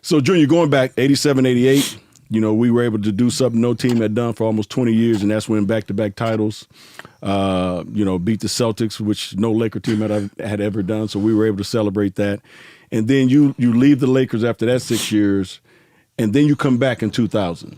So, Junior, going back 87, 88, we were able to do something no team had done for almost 20 years, and that's when back-to-back titles, beat the Celtics, which no Laker team had ever done, so we were able to celebrate that. And then you leave the Lakers after that 6 years, and then you come back in 2000,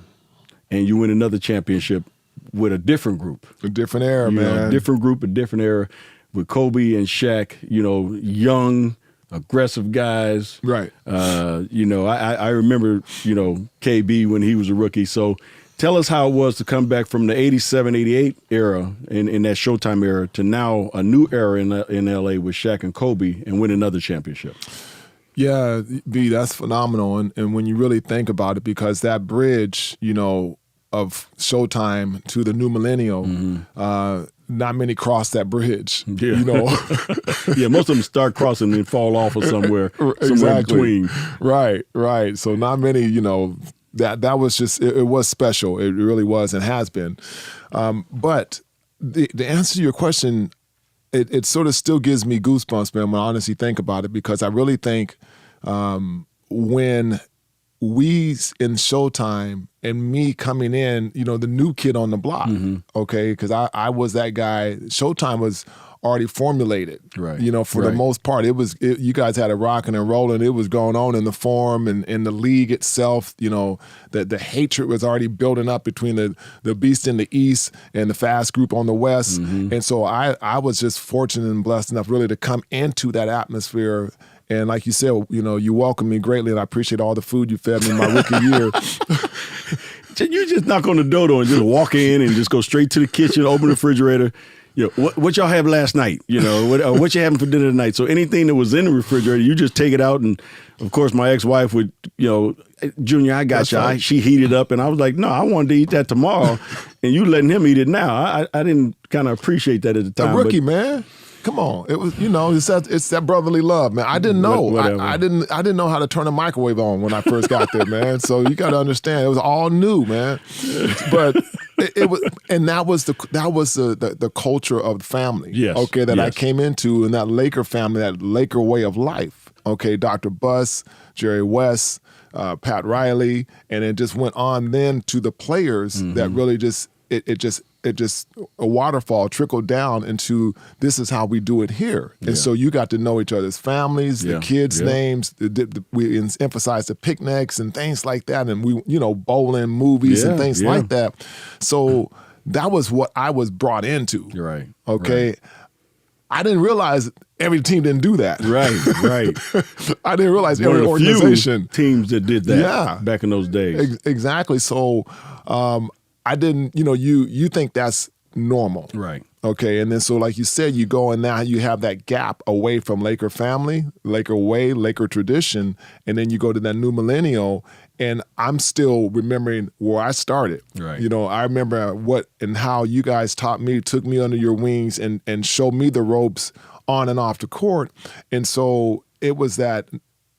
and you win another championship with a different group. A different era, man. A different group, a different era with Kobe and Shaq, young, aggressive guys. Right. I remember, KB when he was a rookie. So tell us how it was to come back from the 87, 88 era in that Showtime era to now a new era in LA with Shaq and Kobe and win another championship. Yeah, B, that's phenomenal. And when you really think about it, because that bridge, of Showtime to the new millennium, not many cross that bridge. Yeah. Yeah, most of them start crossing and fall off of somewhere in between. Right. So not many, that was just, it was special. It really was and has been. But the answer to your question, it sort of still gives me goosebumps, man, when I honestly think about it, because I really think when we in Showtime and me coming in, the new kid on the block, okay? Because I was that guy. Showtime was already formulated, right? For the most part. You guys had it rocking and rolling. It was going on in the forum and in the league itself. The hatred was already building up between the beast in the East and the fast group on the West. And so I was just fortunate and blessed enough really to come into that atmosphere. And like you said, you welcomed me greatly, and I appreciate all the food you fed me in my rookie year. You just knock on the dodo and just walk in and just go straight to the kitchen, open the refrigerator. What y'all have last night? What you having for dinner tonight? So anything that was in the refrigerator, you just take it out. And of course, my ex-wife would, Junior, I got you. Right. She heated up, and I was like, no, I wanted to eat that tomorrow, and you letting him eat it now. I didn't kind of appreciate that at the time. A rookie, man. Come on, it was it's that brotherly love, man. I didn't know, I didn't know how to turn a microwave on when I first got there, man. So you got to understand, it was all new, man. But it was, and that was the culture of the family, yes, okay, that yes. I came into, in that Laker family, that Laker way of life, okay. Dr. Buss, Jerry West, Pat Riley, and it just went on then to the players that really just it just a waterfall trickled down into this is how we do it here. And so you got to know each other's families, the kids' names. We emphasized the picnics and things like that, and we bowling, movies, and things like that. So that was what I was brought into. Right. Okay. Right. I didn't realize every team didn't do that. Right. I didn't realize every organization. Few teams that did that back in those days. Exactly. So I didn't, you think that's normal. Right. Okay. And then so like you said, you go and now you have that gap away from Laker family, Laker way, Laker tradition, and then you go to that new millennial, and I'm still remembering where I started. Right. I remember what and how you guys taught me, took me under your wings and showed me the ropes on and off the court. And so it was that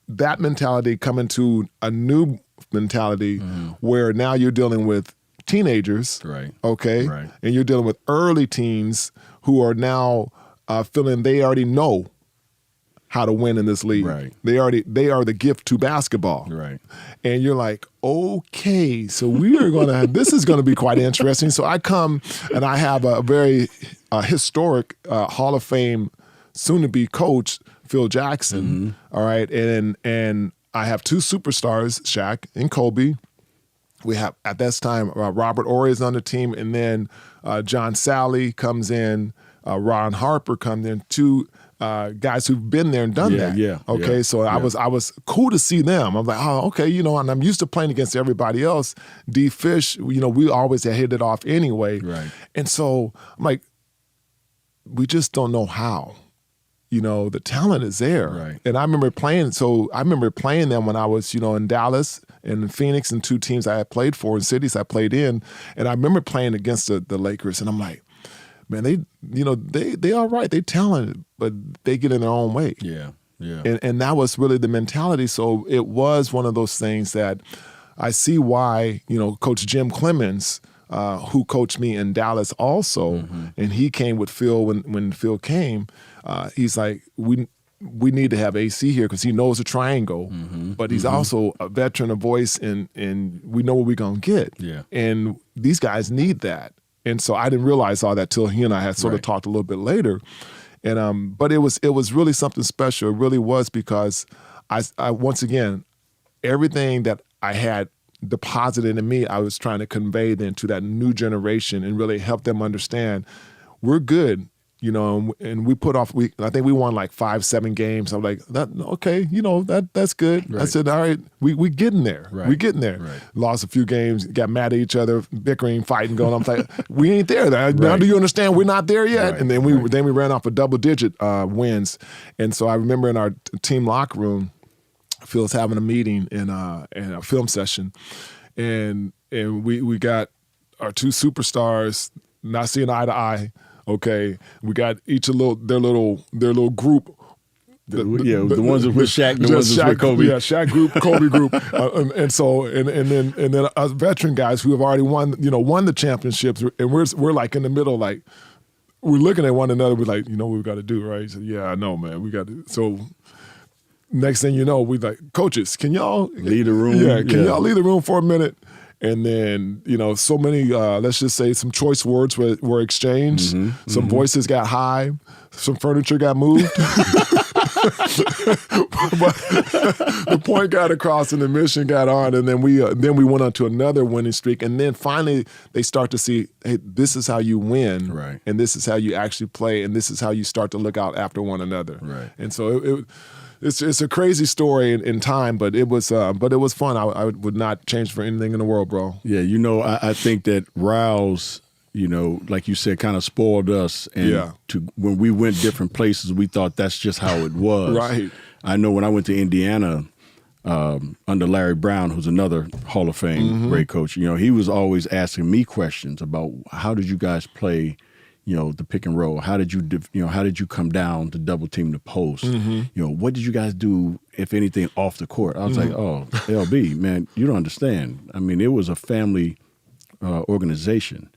mentality coming to a new mentality where now you're dealing with teenagers, right? Okay, right. And you're dealing with early teens who are now feeling they already know how to win in this league. Right. They are the gift to basketball. Right. And you're like, okay, so we are gonna. This is gonna be quite interesting. So I come and I have a very historic Hall of Fame, soon-to-be coach, Phil Jackson. All right, and I have two superstars, Shaq and Kobe. We have, at this time, Robert Horry is on the team, and then John Sally comes in, Ron Harper comes in, two guys who've been there and done that. Yeah. Okay, so I was cool to see them. I'm like, oh, okay, and I'm used to playing against everybody else. D. Fish, we always had hit it off anyway. Right. And so I'm like, we just don't know how. The talent is there. Right. And I remember playing them when I was, in Dallas and in Phoenix, and two teams I had played for and cities I played in. And I remember playing against the Lakers, and I'm like, man, they all right. They talented, but they get in their own way. Yeah. And that was really the mentality. So it was one of those things that I see why, Coach Jim Clemens, who coached me in Dallas also, and he came with Phil when Phil came. He's like, we need to have AC here because he knows the triangle, but he's also a veteran, a voice, and we know what we're going to get. Yeah. And these guys need that. And so I didn't realize all that till he and I had sort of talked a little bit later. And but it was really something special. It really was, because I once again, everything that I had deposited in me, I was trying to convey then to that new generation and really help them understand we're good. You know, and we put off. I think we won like 5-7 games. I'm like, okay, you know, that's good. Right. I said, all right, we getting there. Right. We getting there. Right. Lost a few games, got mad at each other, bickering, fighting, going. I'm like, we ain't there. Now do you understand? We're not there yet. Right. And then we ran off a double-digit wins. And so I remember in our team locker room, Phil's having a meeting in a film session, and we got our two superstars not seeing eye to eye. Okay, we got each their little group. The ones with Shaq, the ones with Kobe. Yeah, Shaq group, Kobe group, and then us veteran guys who have already won the championships, and we're like in the middle, like we're looking at one another. We're like, you know what we got to do, right? He said, yeah, I know, man. We got to. So next thing you know, we like, coaches, can y'all leave the room? Yeah, can y'all leave the room for a minute? And then, so many, let's just say some choice words were exchanged. Some voices got high. Some furniture got moved. But the point got across and the mission got on. And then we went on to another winning streak. And then finally they start to see, hey, this is how you win. Right. And this is how you actually play. And this is how you start to look out after one another. Right. And so it's a crazy story in time, but it was fun. I would not change for anything in the world, bro. Yeah, I think that Rouse, like you said, kind of spoiled us. And when we went different places, we thought that's just how it was. Right. I know when I went to Indiana under Larry Brown, who's another Hall of Fame great coach, he was always asking me questions about how did you guys play the pick and roll. How did you come down to double team the post? What did you guys do, if anything, off the court? I was like, oh, LB, man, you don't understand. I mean, it was a family organization.